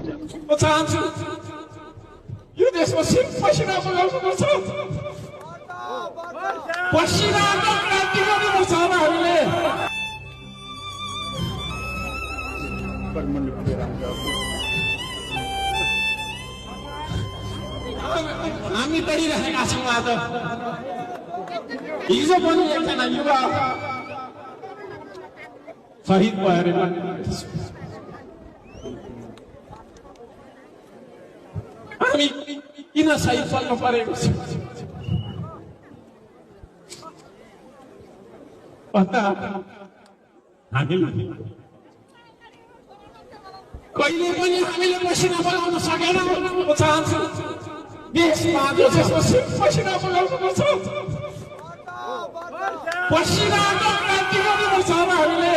म चाहन्छु यो देशमा सिर्फ पसिना बगाउनुपर्छ, पसिनाको क्रान्ति गर्नुपर्छ होला हामीले। हामी डरिरहेका छौँ। आज हिजो पनि एकजना युवा शहीद भएर हामी किन शहीद बन्नु परेको छ भन्दा हामीले कहिले पनि हामीले पसिना बगाउन सकेनौँ। म चाहन्छु देशमा पसिना बगाउनुपर्छ, पसिनाको क्रान्ति गर्नुपर्छ होला हामीले।